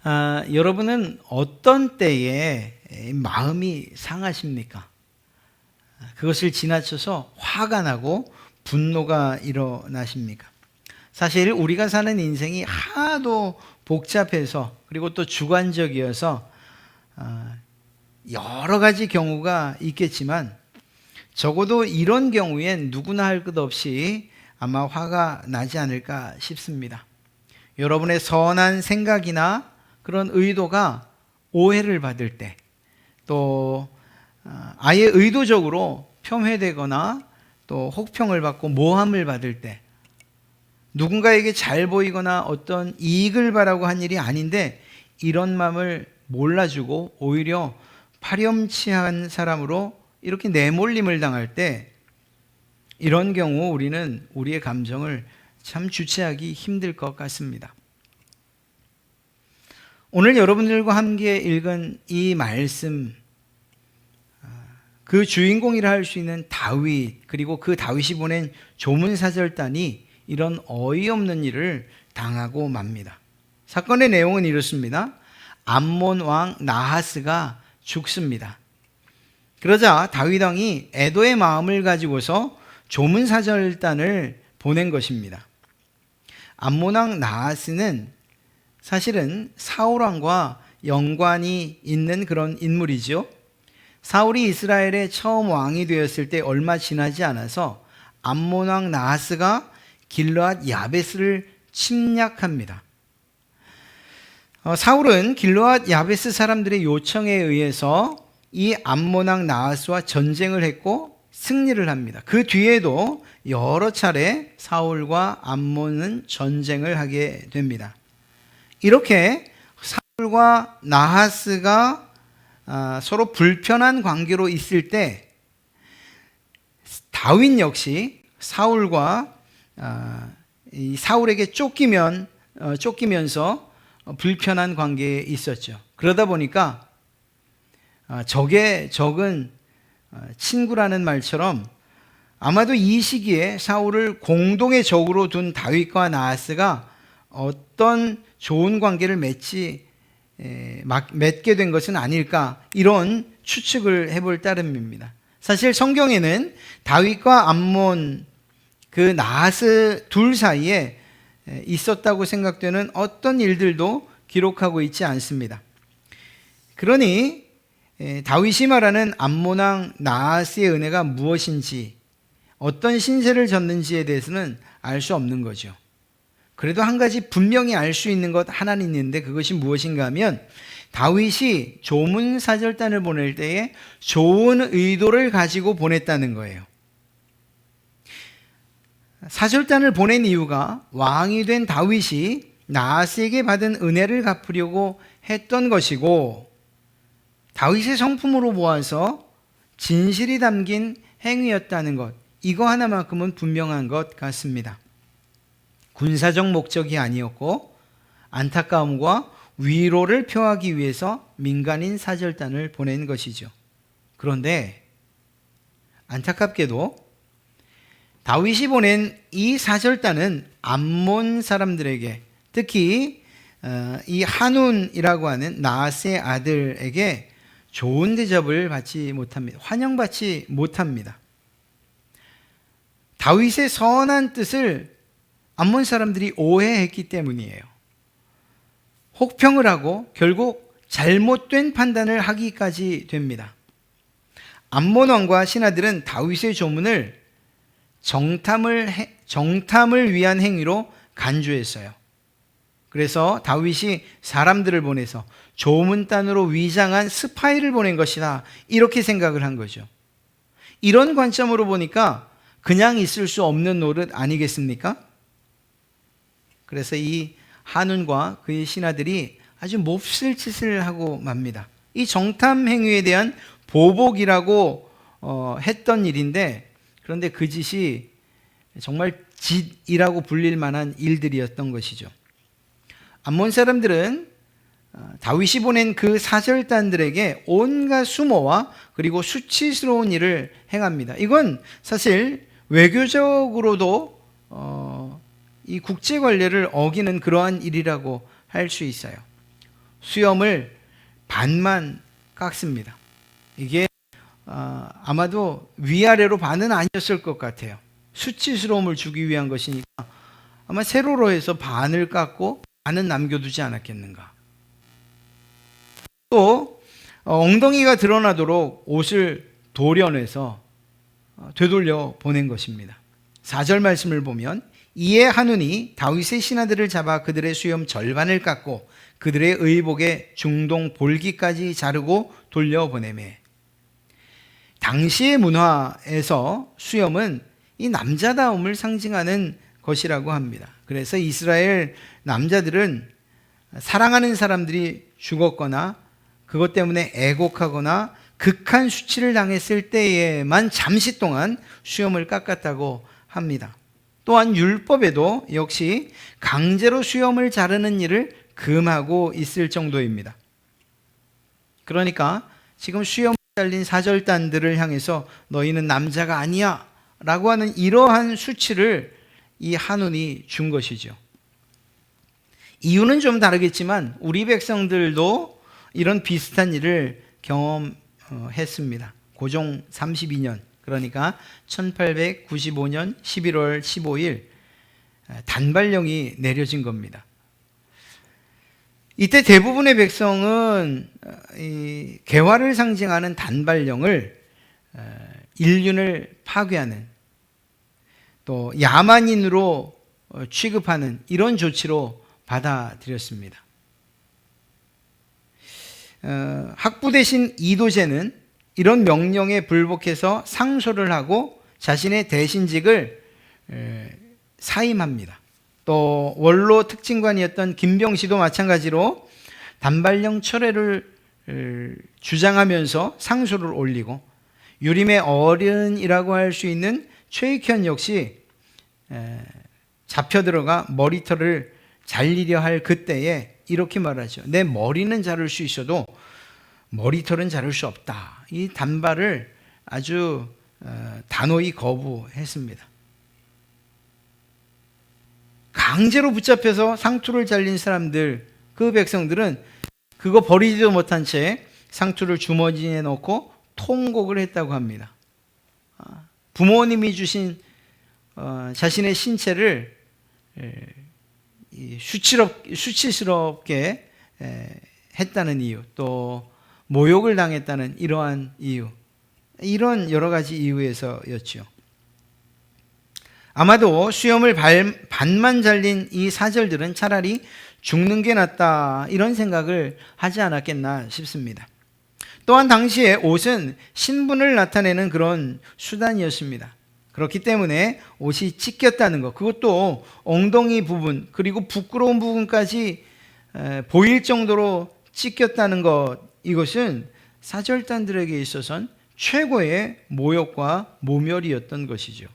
여러분은 어떤 때에 마음이 상하십니까? 그것을 지나쳐서 화가 나고 분노가 일어나십니까? 사실 우리가 사는 인생이 하도 복잡해서 그리고 또 주관적이어서 여러 가지 경우가 있겠지만 적어도 이런 경우엔 누구나 할 것 없이 아마 화가 나지 않을까 싶습니다. 여러분의 선한 생각이나 그런 의도가 오해를 받을 때, 또 아예 의도적으로 폄훼되거나 또 혹평을 받고 모함을 받을 때, 누군가에게 잘 보이거나 어떤 이익을 바라고 한 일이 아닌데 이런 마음을 몰라주고 오히려 파렴치한 사람으로 이렇게 내몰림을 당할 때, 이런 경우 우리는 우리의 감정을 참 주체하기 힘들 것 같습니다. 오늘 여러분들과 함께 읽은 이 말씀, 그 주인공이라 할 수 있는 다윗, 그리고 그 다윗이 보낸 조문사절단이 이런 어이없는 일을 당하고 맙니다. 사건의 내용은 이렇습니다. 암몬 왕 나하스가 죽습니다. 그러자 다윗 왕이 애도의 마음을 가지고서 조문사절단을 보낸 것입니다. 암몬 왕 나하스는 사실은 사울 왕과 연관이 있는 그런 인물이죠. 사울이 이스라엘의 처음 왕이 되었을 때 얼마 지나지 않아서 암몬 왕 나하스가 길르앗 야베스를 침략합니다. 사울은 길르앗 야베스 사람들의 요청에 의해서 이 암몬 왕 나하스와 전쟁을 했고 승리를 합니다. 그 뒤에도 여러 차례 사울과 암몬은 전쟁을 하게 됩니다. 이렇게 사울과 나하스가 서로 불편한 관계로 있을 때 다윗 역시 사울과 사울에게 쫓기면서 불편한 관계에 있었죠. 그러다 보니까 적의 적은 친구라는 말처럼 아마도 이 시기에 사울을 공동의 적으로 둔 다윗과 나하스가 어떤 좋은 관계를 맺게 된 것은 아닐까, 이런 추측을 해볼 따름입니다. 사실 성경에는 다윗과 암몬, 그 나하스 둘 사이에 있었다고 생각되는 어떤 일들도 기록하고 있지 않습니다. 그러니 다윗이 말하는 암몬 왕 나하스의 은혜가 무엇인지, 어떤 신세를 졌는지에 대해서는 알 수 없는 거죠. 그래도 한 가지 분명히 알 수 있는 것 하나는 있는데, 그것이 무엇인가 하면 다윗이 조문사절단을 보낼 때에 좋은 의도를 가지고 보냈다는 거예요. 사절단을 보낸 이유가 왕이 된 다윗이 나하스에게 받은 은혜를 갚으려고 했던 것이고, 다윗의 성품으로 보아서 진실이 담긴 행위였다는 것, 이거 하나만큼은 분명한 것 같습니다. 군사적 목적이 아니었고 안타까움과 위로를 표하기 위해서 민간인 사절단을 보낸 것이죠. 그런데 안타깝게도 다윗이 보낸 이 사절단은 암몬 사람들에게, 특히 이 한운이라고 하는 나하스의 아들에게 좋은 대접을 받지 못합니다. 환영받지 못합니다. 다윗의 선한 뜻을 암몬 사람들이 오해했기 때문이에요. 혹평을 하고 결국 잘못된 판단을 하기까지 됩니다. 암몬 왕과 신하들은 다윗의 조문을 정탐을 위한 행위로 간주했어요. 그래서 다윗이 사람들을 보내서 조문단으로 위장한 스파이를 보낸 것이다, 이렇게 생각을 한 거죠. 이런 관점으로 보니까 그냥 있을 수 없는 노릇 아니겠습니까? 그래서 이 한운과 그의 신하들이 아주 몹쓸 짓을 하고 맙니다. 이 정탐 행위에 대한 보복이라고 했던 일인데, 그런데 그 짓이 정말 짓이라고 불릴 만한 일들이었던 것이죠. 암몬 사람들은 다윗이 보낸 그 사절단들에게 온갖 수모와 그리고 수치스러운 일을 행합니다. 이건 사실 외교적으로도 이 국제 관례를 어기는 그러한 일이라고 할 수 있어요. 수염을 반만 깎습니다. 이게 아마도 위아래로 반은 아니었을 것 같아요. 수치스러움을 주기 위한 것이니까 아마 세로로 해서 반을 깎고 반은 남겨두지 않았겠는가. 또 엉덩이가 드러나도록 옷을 도려내서 되돌려 보낸 것입니다. 4절 말씀을 보면 이에 한운이 다윗의 신하들을 잡아 그들의 수염 절반을 깎고 그들의 의복의 중동 볼기까지 자르고 돌려보내매. 당시의 문화에서 수염은 이 남자다움을 상징하는 것이라고 합니다. 그래서 이스라엘 남자들은 사랑하는 사람들이 죽었거나 그것 때문에 애곡하거나 극한 수치를 당했을 때에만 잠시 동안 수염을 깎았다고 합니다. 또한 율법에도 역시 강제로 수염을 자르는 일을 금하고 있을 정도입니다. 그러니까 지금 수염을 잘린 사절단들을 향해서 너희는 남자가 아니야 라고 하는 이러한 수치를 이 한운이 준 것이죠. 이유는 좀 다르겠지만 우리 백성들도 이런 비슷한 일을 경험했습니다. 고종 32년, 그러니까 1895년 11월 15일 단발령이 내려진 겁니다. 이때 대부분의 백성은 이 개화를 상징하는 단발령을 인륜을 파괴하는, 또 야만인으로 취급하는 이런 조치로 받아들였습니다. 학부 대신 이도제는 이런 명령에 불복해서 상소를 하고 자신의 대신직을 사임합니다. 또 원로 특징관이었던 김병시도 마찬가지로 단발령 철회를 주장하면서 상소를 올리고, 유림의 어른이라고 할 수 있는 최익현 역시 잡혀 들어가 머리털을 잘리려 할 그때에 이렇게 말하죠. 내 머리는 자를 수 있어도 머리털은 자를 수 없다. 이 단발을 아주 단호히 거부했습니다. 강제로 붙잡혀서 상투를 잘린 사람들, 그 백성들은 그거 버리지도 못한 채 상투를 주머니에 넣고 통곡을 했다고 합니다. 부모님이 주신 자신의 신체를 수치스럽게 했다는 이유, 또 모욕을 당했다는 이러한 이유, 이런 여러 가지 이유에서였죠. 아마도 수염을 반만 잘린 이 사절들은 차라리 죽는 게 낫다 이런 생각을 하지 않았겠나 싶습니다. 또한 당시에 옷은 신분을 나타내는 그런 수단이었습니다. 그렇기 때문에 옷이 찢겼다는 것, 그것도 엉덩이 부분 그리고 부끄러운 부분까지 보일 정도로 찢겼다는 것, 이것은 사절단들에게 있어서는 최고의 모욕과 모멸이었던 것이죠.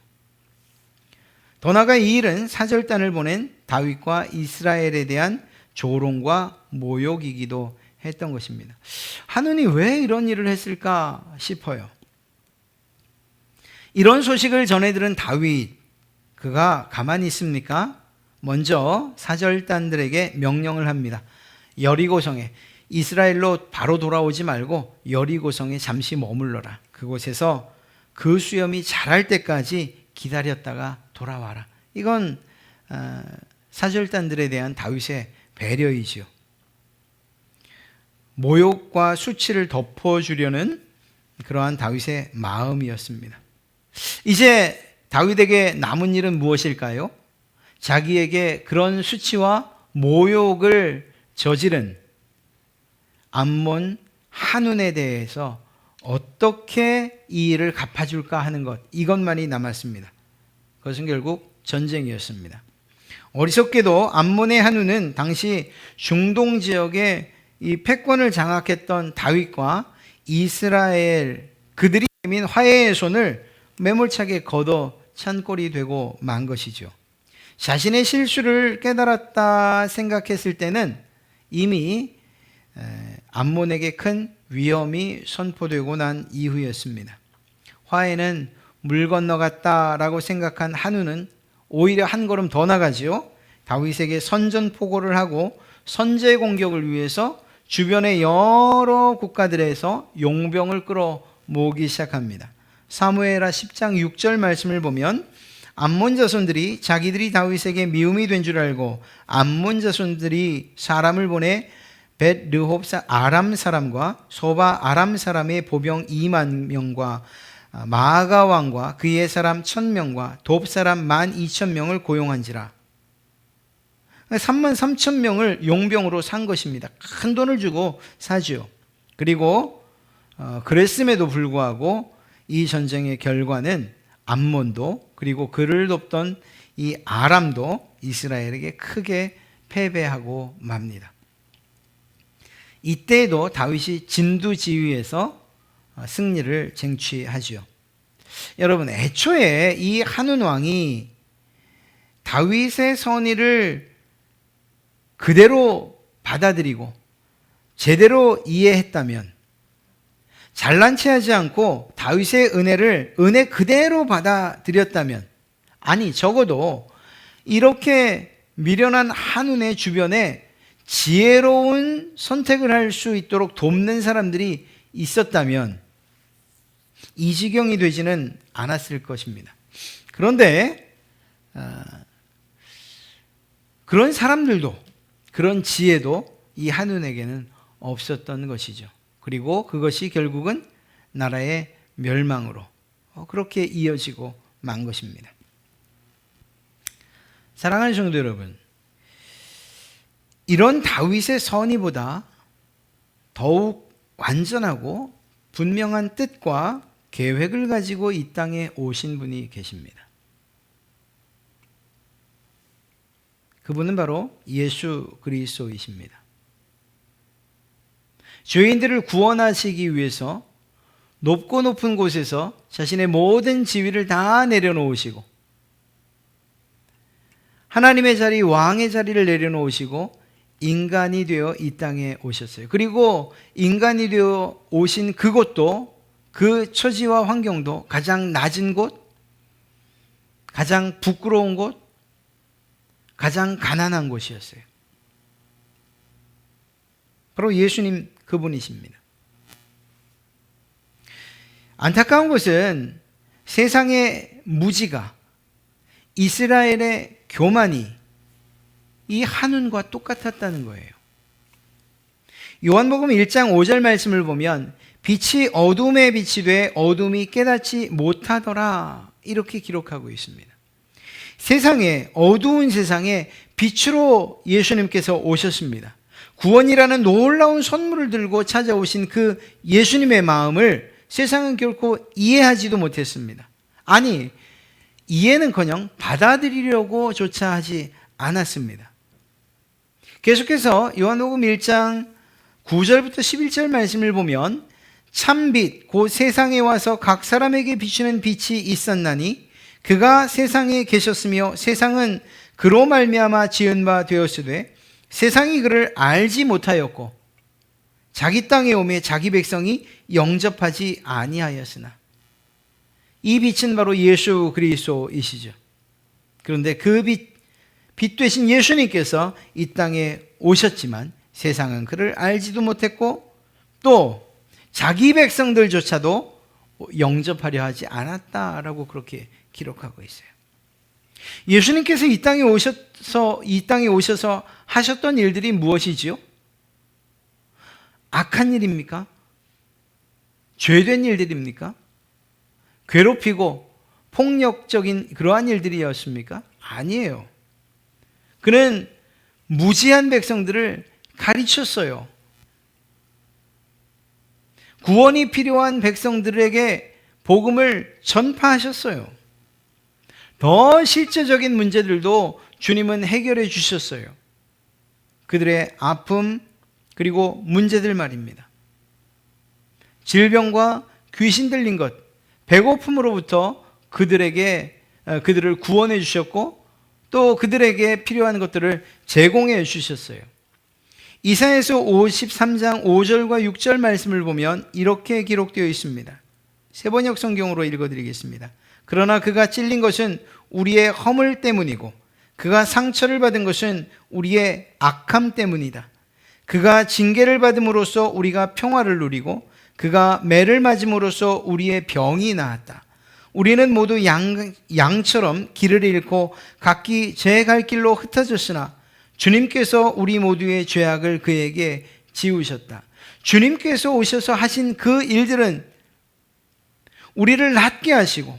더 나아가 이 일은 사절단을 보낸 다윗과 이스라엘에 대한 조롱과 모욕이기도 했던 것입니다. 한운이 왜 이런 일을 했을까 싶어요. 이런 소식을 전해들은 다윗, 그가 가만히 있습니까? 먼저 사절단들에게 명령을 합니다. 여리고성에, 이스라엘로 바로 돌아오지 말고 여리고성에 잠시 머물러라. 그곳에서 그 수염이 자랄 때까지 기다렸다가 돌아와라. 이건 사절단들에 대한 다윗의 배려이지요. 모욕과 수치를 덮어주려는 그러한 다윗의 마음이었습니다. 이제 다윗에게 남은 일은 무엇일까요? 자기에게 그런 수치와 모욕을 저지른 암몬 한운에 대해서 어떻게 이 일을 갚아줄까 하는 것, 이것만이 남았습니다. 그것은 결국 전쟁이었습니다. 어리석게도 암몬의 한운은 당시 중동 지역에 이 패권을 장악했던 다윗과 이스라엘, 그들이 내민 화해의 손을 매몰차게 걷어 찬 꼴이 되고 만 것이죠. 자신의 실수를 깨달았다 생각했을 때는 이미 암몬에게 큰 위험이 선포되고 난 이후였습니다. 화해는 물 건너갔다라고 생각한 한우는 오히려 한 걸음 더 나가지요. 다윗에게 선전포고를 하고 선제 공격을 위해서 주변의 여러 국가들에서 용병을 끌어 모으기 시작합니다. 사무엘하 10장 6절 말씀을 보면 암몬 자손들이 자기들이 다윗에게 미움이 된 줄 알고 암몬 자손들이 사람을 보내 벳르홉 아람 사람과 소바 아람 사람의 보병 2만 명과 마아가 왕과 그의 사람 1000명과 돕 사람 12,000명을 고용한지라. 33,000명을 용병으로 산 것입니다. 큰 돈을 주고 사죠. 그리고 그랬음에도 불구하고 이 전쟁의 결과는 암몬도 그리고 그를 돕던 이 아람도 이스라엘에게 크게 패배하고 맙니다. 이때에도 다윗이 진두지휘에서 승리를 쟁취하죠. 여러분, 애초에 이 한운 왕이 다윗의 선의를 그대로 받아들이고 제대로 이해했다면, 잘난 체 하지 않고 다윗의 은혜 그대로 받아들였다면, 아니 적어도 이렇게 미련한 한운의 주변에 지혜로운 선택을 할 수 있도록 돕는 사람들이 있었다면 이 지경이 되지는 않았을 것입니다. 그런데 그런 사람들도, 그런 지혜도 이 한운에게는 없었던 것이죠. 그리고 그것이 결국은 나라의 멸망으로 그렇게 이어지고 만 것입니다. 사랑하는 성도 여러분, 이런 다윗의 선의보다 더욱 완전하고 분명한 뜻과 계획을 가지고 이 땅에 오신 분이 계십니다. 그분은 바로 예수 그리스도이십니다. 죄인들을 구원하시기 위해서 높고 높은 곳에서 자신의 모든 지위를 다 내려놓으시고 하나님의 자리, 왕의 자리를 내려놓으시고 인간이 되어 이 땅에 오셨어요. 그리고 인간이 되어 오신 그곳도, 그 처지와 환경도 가장 낮은 곳, 가장 부끄러운 곳, 가장 가난한 곳이었어요. 바로 예수님 그분이십니다. 안타까운 것은 세상의 무지가, 이스라엘의 교만이 이 한운과 똑같았다는 거예요. 요한복음 1장 5절 말씀을 보면 빛이 어둠에 빛이 돼 어둠이 깨닫지 못하더라, 이렇게 기록하고 있습니다. 세상에, 어두운 세상에 빛으로 예수님께서 오셨습니다. 구원이라는 놀라운 선물을 들고 찾아오신 그 예수님의 마음을 세상은 결코 이해하지도 못했습니다. 아니, 이해는커녕 받아들이려고 조차 하지 않았습니다. 계속해서 요한복음 1장 9절부터 11절 말씀을 보면 참빛 곧 세상에 와서 각 사람에게 비추는 빛이 있었나니 그가 세상에 계셨으며 세상은 그로 말미암아 지은 바 되었으되 세상이 그를 알지 못하였고 자기 땅에 오매 자기 백성이 영접하지 아니하였으나. 이 빛은 바로 예수 그리스도이시죠. 그런데 그 빛 되신 예수님께서 이 땅에 오셨지만 세상은 그를 알지도 못했고 또 자기 백성들조차도 영접하려 하지 않았다라고 그렇게 기록하고 있어요. 예수님께서 이 땅에 오셔서 하셨던 일들이 무엇이지요? 악한 일입니까? 죄된 일들입니까? 괴롭히고 폭력적인 그러한 일들이었습니까? 아니에요. 그는 무지한 백성들을 가르쳤어요. 구원이 필요한 백성들에게 복음을 전파하셨어요. 더 실제적인 문제들도 주님은 해결해 주셨어요. 그들의 아픔 그리고 문제들 말입니다. 질병과 귀신 들린 것, 배고픔으로부터 그들을 구원해 주셨고 또 그들에게 필요한 것들을 제공해 주셨어요. 이사야서 53장 5절과 6절 말씀을 보면 이렇게 기록되어 있습니다. 세번역 성경으로 읽어드리겠습니다. 그러나 그가 찔린 것은 우리의 허물 때문이고 그가 상처를 받은 것은 우리의 악함 때문이다. 그가 징계를 받음으로써 우리가 평화를 누리고 그가 매를 맞음으로써 우리의 병이 나았다. 우리는 모두 양처럼 길을 잃고 각기 제 갈 길로 흩어졌으나 주님께서 우리 모두의 죄악을 그에게 지우셨다. 주님께서 오셔서 하신 그 일들은 우리를 낫게 하시고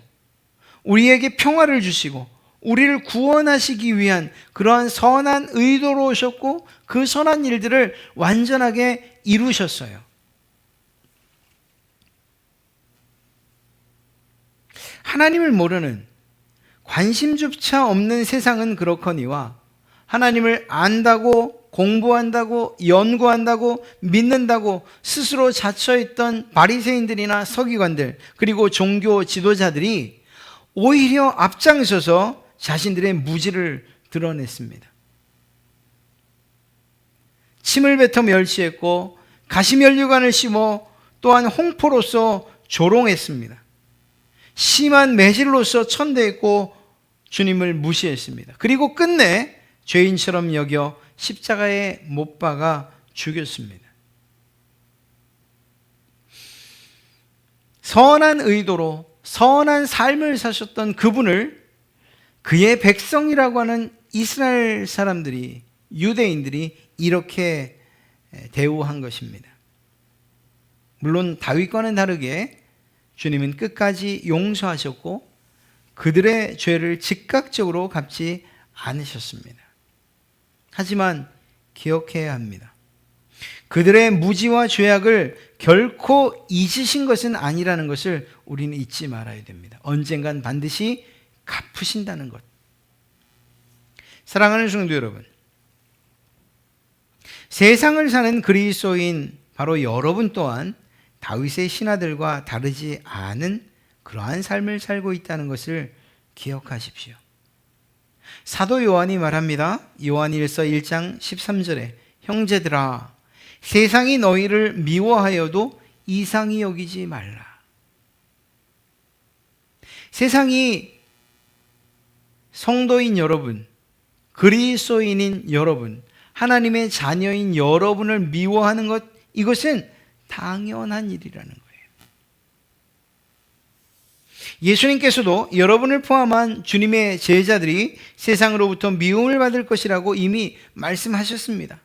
우리에게 평화를 주시고 우리를 구원하시기 위한 그러한 선한 의도로 오셨고 그 선한 일들을 완전하게 이루셨어요. 하나님을 모르는 관심조차 없는 세상은 그렇거니와 하나님을 안다고 공부한다고 연구한다고 믿는다고 스스로 자처했던 바리새인들이나 서기관들 그리고 종교 지도자들이 오히려 앞장서서 자신들의 무지를 드러냈습니다. 침을 뱉어 멸시했고 가시면류관을 심어 또한 홍포로서 조롱했습니다. 심한 매질로서 천대했고 주님을 무시했습니다. 그리고 끝내 죄인처럼 여겨 십자가에 못 박아 죽였습니다. 선한 의도로 선한 삶을 사셨던 그분을 그의 백성이라고 하는 이스라엘 사람들이, 유대인들이 이렇게 대우한 것입니다. 물론 다윗과는 다르게 주님은 끝까지 용서하셨고 그들의 죄를 즉각적으로 갚지 않으셨습니다. 하지만 기억해야 합니다. 그들의 무지와 죄악을 결코 잊으신 것은 아니라는 것을 우리는 잊지 말아야 됩니다. 언젠간 반드시 갚으신다는 것. 사랑하는 성도 여러분, 세상을 사는 그리스도인 바로 여러분 또한 다윗의 신하들과 다르지 않은 그러한 삶을 살고 있다는 것을 기억하십시오. 사도 요한이 말합니다. 요한일서 1장 13절에 형제들아 세상이 너희를 미워하여도 이상히 여기지 말라. 세상이 성도인 여러분, 그리스도인인 여러분, 하나님의 자녀인 여러분을 미워하는 것, 이것은 당연한 일이라는 거예요. 예수님께서도 여러분을 포함한 주님의 제자들이 세상으로부터 미움을 받을 것이라고 이미 말씀하셨습니다.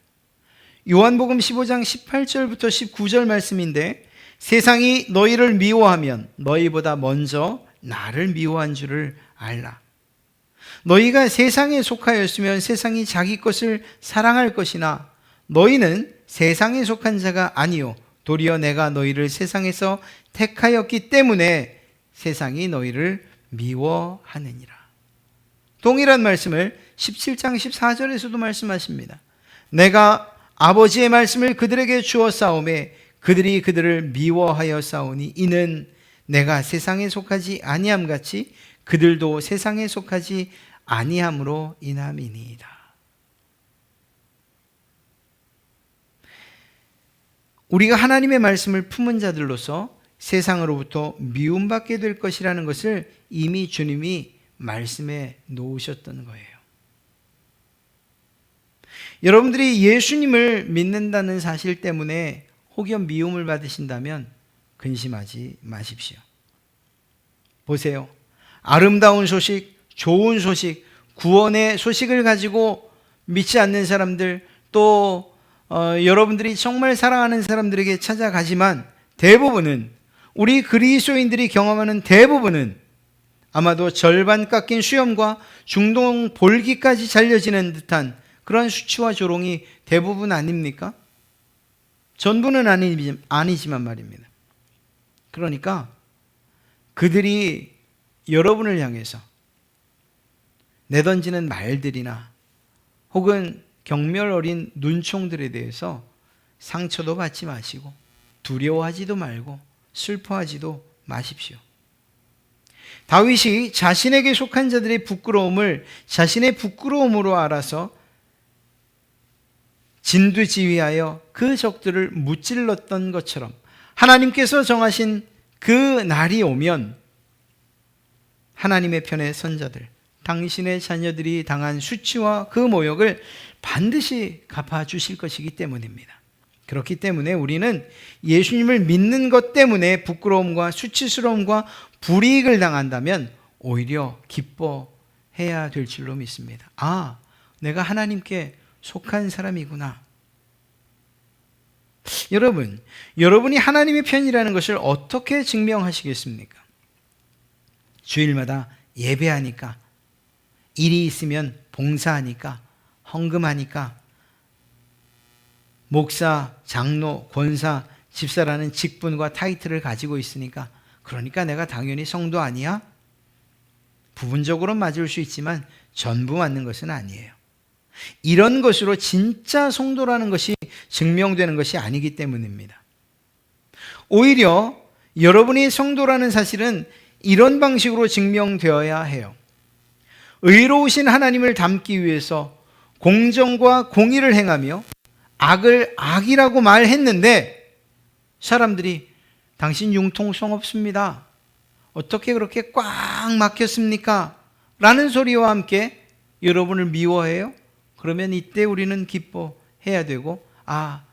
요한복음 15장 18절부터 19절 말씀인데 세상이 너희를 미워하면 너희보다 먼저 나를 미워한 줄을 알라. 너희가 세상에 속하였으면 세상이 자기 것을 사랑할 것이나 너희는 세상에 속한 자가 아니요 도리어 내가 너희를 세상에서 택하였기 때문에 세상이 너희를 미워하느니라. 동일한 말씀을 17장 14절에서도 말씀하십니다. 내가 아버지의 말씀을 그들에게 주었사오매 그들이 그들을 미워하여 싸우니 이는 내가 세상에 속하지 아니함 같이 그들도 세상에 속하지 아니함으로 인함이니이다. 우리가 하나님의 말씀을 품은 자들로서 세상으로부터 미움받게 될 것이라는 것을 이미 주님이 말씀해 놓으셨던 거예요. 여러분들이 예수님을 믿는다는 사실 때문에 혹여 미움을 받으신다면 근심하지 마십시오. 보세요. 아름다운 소식, 좋은 소식, 구원의 소식을 가지고 믿지 않는 사람들, 또 여러분들이 정말 사랑하는 사람들에게 찾아가지만 대부분은, 우리 그리스도인들이 경험하는 대부분은 아마도 절반 깎인 수염과 중동 볼기까지 잘려지는 듯한 그런 수치와 조롱이 대부분 아닙니까? 전부는 아니지만 말입니다. 그러니까 그들이 여러분을 향해서 내던지는 말들이나 혹은 경멸 어린 눈총들에 대해서 상처도 받지 마시고 두려워하지도 말고 슬퍼하지도 마십시오. 다윗이 자신에게 속한 자들의 부끄러움을 자신의 부끄러움으로 알아서 진두지휘하여 그 적들을 무찔렀던 것처럼 하나님께서 정하신 그 날이 오면 하나님의 편에 선 자들, 당신의 자녀들이 당한 수치와 그 모욕을 반드시 갚아주실 것이기 때문입니다. 그렇기 때문에 우리는 예수님을 믿는 것 때문에 부끄러움과 수치스러움과 불이익을 당한다면 오히려 기뻐해야 될 줄로 믿습니다. 아, 내가 하나님께 속한 사람이구나. 여러분, 여러분이 하나님의 편이라는 것을 어떻게 증명하시겠습니까? 주일마다 예배하니까, 일이 있으면 봉사하니까, 헌금하니까, 목사, 장로, 권사, 집사라는 직분과 타이틀을 가지고 있으니까, 그러니까 내가 당연히 성도 아니야? 부분적으로 맞을 수 있지만 전부 맞는 것은 아니에요. 이런 것으로 진짜 성도라는 것이 증명되는 것이 아니기 때문입니다. 오히려 여러분이 성도라는 사실은 이런 방식으로 증명되어야 해요. 의로우신 하나님을 닮기 위해서 공정과 공의를 행하며 악을 악이라고 말했는데 사람들이 당신 융통성 없습니다. 어떻게 그렇게 꽉 막혔습니까? 라는 소리와 함께 여러분을 미워해요? 그러면 이때 우리는 기뻐해야 되고, 아,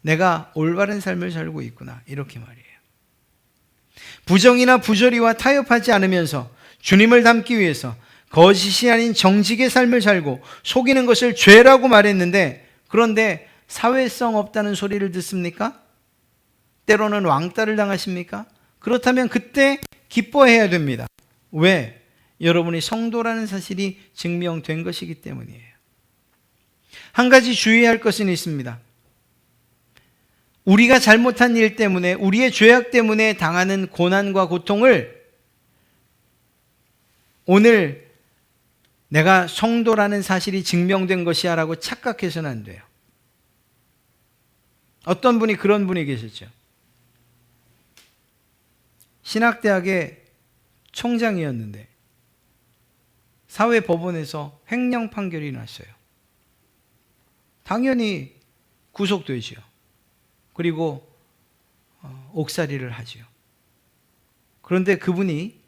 내가 올바른 삶을 살고 있구나, 이렇게 말이에요. 부정이나 부조리와 타협하지 않으면서 주님을 닮기 위해서 거짓이 아닌 정직의 삶을 살고 속이는 것을 죄라고 말했는데, 그런데 사회성 없다는 소리를 듣습니까? 때로는 왕따를 당하십니까? 그렇다면 그때 기뻐해야 됩니다. 왜? 여러분이 성도라는 사실이 증명된 것이기 때문이에요. 한 가지 주의할 것은 있습니다. 우리가 잘못한 일 때문에, 우리의 죄악 때문에 당하는 고난과 고통을 오늘 내가 성도라는 사실이 증명된 것이야 라고 착각해서는 안 돼요. 어떤 분이 그런 분이 계셨죠. 신학대학의 총장이었는데 사회법원에서 횡령 판결이 났어요. 당연히 구속되지요. 그리고 옥살이를 하지요. 그런데 그분이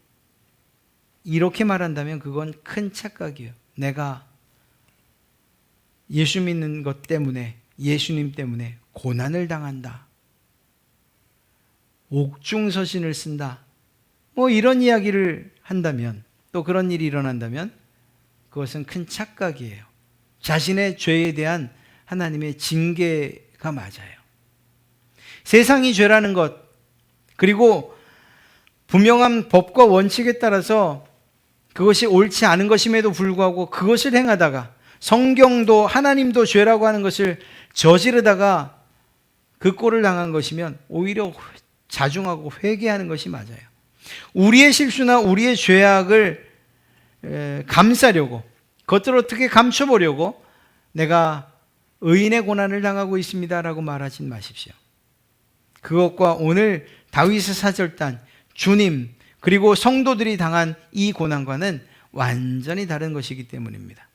이렇게 말한다면 그건 큰 착각이에요. 내가 예수 믿는 것 때문에, 예수님 때문에 고난을 당한다. 옥중서신을 쓴다. 뭐 이런 이야기를 한다면, 또 그런 일이 일어난다면 그것은 큰 착각이에요. 자신의 죄에 대한 하나님의 징계가 맞아요. 세상이 죄라는 것, 그리고 분명한 법과 원칙에 따라서 그것이 옳지 않은 것임에도 불구하고 그것을 행하다가 성경도 하나님도 죄라고 하는 것을 저지르다가 그 꼴을 당한 것이면 오히려 자중하고 회개하는 것이 맞아요. 우리의 실수나 우리의 죄악을 감싸려고, 그것들을 어떻게 감춰보려고 내가 의인의 고난을 당하고 있습니다라고 말하진 마십시오. 그것과 오늘 다윗의 사절단, 주님, 그리고 성도들이 당한 이 고난과는 완전히 다른 것이기 때문입니다.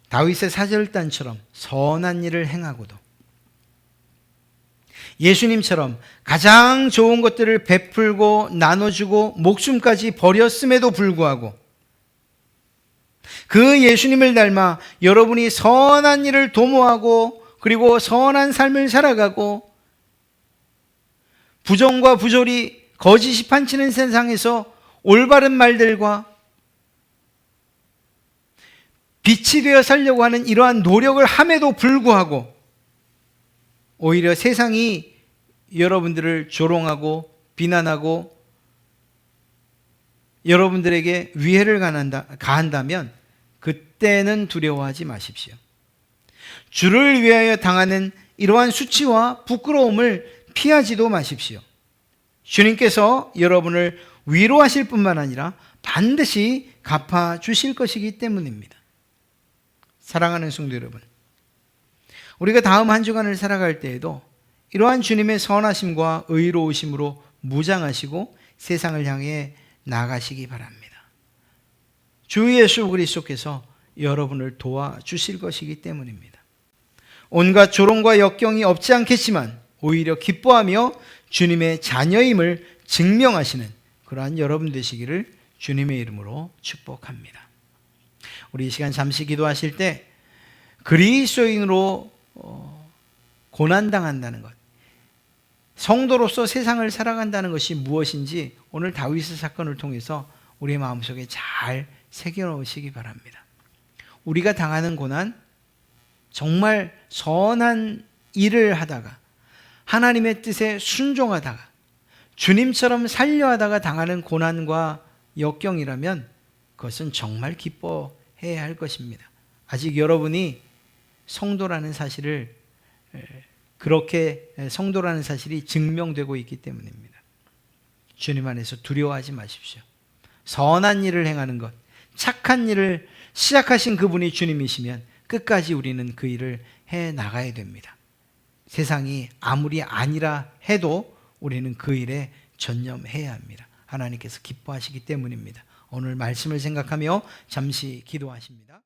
다윗의 사절단처럼 선한 일을 행하고도 예수님처럼 가장 좋은 것들을 베풀고 나눠주고 목숨까지 버렸음에도 불구하고 그 예수님을 닮아 여러분이 선한 일을 도모하고 그리고 선한 삶을 살아가고 부정과 부조리, 거짓이 판치는 세상에서 올바른 말들과 빛이 되어 살려고 하는 이러한 노력을 함에도 불구하고 오히려 세상이 여러분들을 조롱하고 비난하고 여러분들에게 위해를 가한다면 그때는 두려워하지 마십시오. 주를 위하여 당하는 이러한 수치와 부끄러움을 피하지도 마십시오. 주님께서 여러분을 위로하실 뿐만 아니라 반드시 갚아주실 것이기 때문입니다. 사랑하는 성도 여러분, 우리가 다음 한 주간을 살아갈 때에도 이러한 주님의 선하심과 의로우심으로 무장하시고 세상을 향해 나가시기 바랍니다. 주 예수 그리스도께서 여러분을 도와주실 것이기 때문입니다. 온갖 조롱과 역경이 없지 않겠지만 오히려 기뻐하며 주님의 자녀임을 증명하시는 그러한 여러분 되시기를 주님의 이름으로 축복합니다. 우리 이 시간 잠시 기도하실 때 그리스도인으로 고난당한다는 것, 성도로서 세상을 살아간다는 것이 무엇인지 오늘 다윗의 사건을 통해서 우리의 마음속에 잘 새겨놓으시기 바랍니다. 우리가 당하는 고난, 정말 선한 일을 하다가 하나님의 뜻에 순종하다가 주님처럼 살려 하다가 당하는 고난과 역경이라면 그것은 정말 기뻐해야 할 것입니다. 아직 여러분이 성도라는 사실을 그렇게 성도라는 사실이 증명되고 있기 때문입니다. 주님 안에서 두려워하지 마십시오. 선한 일을 행하는 것, 착한 일을 시작하신 그분이 주님이시면 끝까지 우리는 그 일을 해 나가야 됩니다. 세상이 아무리 아니라 해도 우리는 그 일에 전념해야 합니다. 하나님께서 기뻐하시기 때문입니다. 오늘 말씀을 생각하며 잠시 기도하십니다.